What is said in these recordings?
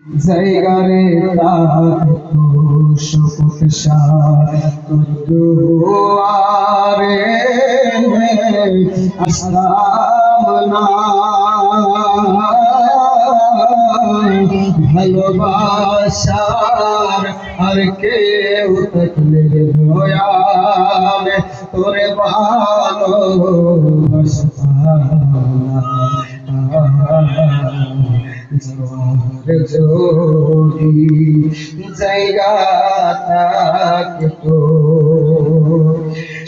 জায়গারে তাহাতো শপথ দুয়ারে আসলাম না ভালোবাসার আর কেউ থাকলে দয়াল তোরে ভালোবাসা জোড়ি জায়গা থাকতো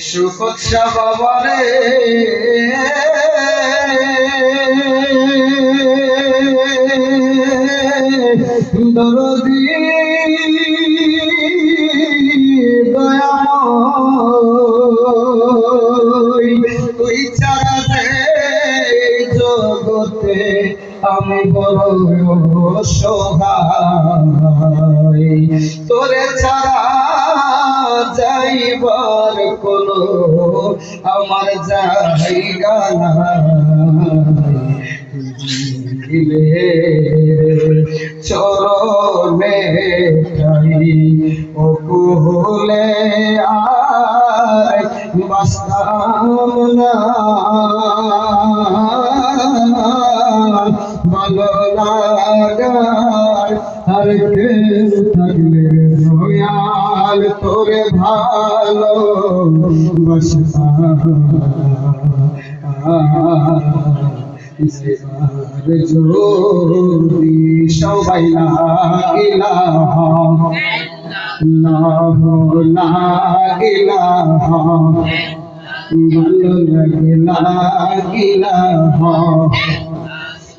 সুখৎসা বাবারে দরদি দয়াময় তুই ছাড়া যে জগতে আমি বড় অসহায় তোরে ছাড়া যাইবার কোনো আমার জায়গা নাই চরণে ঠাই ও কুহলে আয় বাসতাম না ভালো লাগার আর কেউ থাকলে দয়াল তোরে ভালো বাসা জোড়ি সবাই লা ইলাহা ইল্লাল্লাহু লা ইলাহা ভালো লাগে লা ইলাহা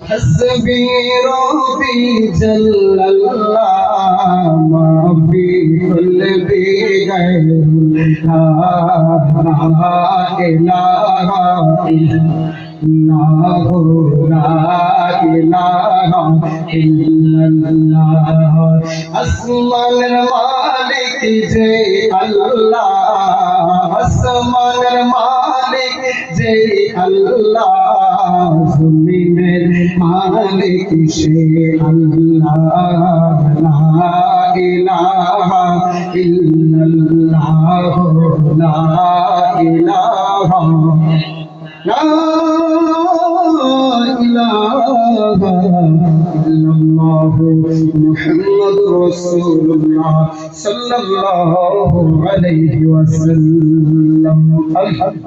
حسبي ربي جل الله ما في قلبي غير لا إله إلا الله لا إله إلا الله আসমান মালিক যে আল্লাহ আসমান মালিক যে আল্লাহ জমিনের মালিক সে আল্লাহ লা ইলাহা ইল্লাল্লাহ লা ইলাহা لا إله إلا الله محمد رسول الله صلى الله عليه وسلم الله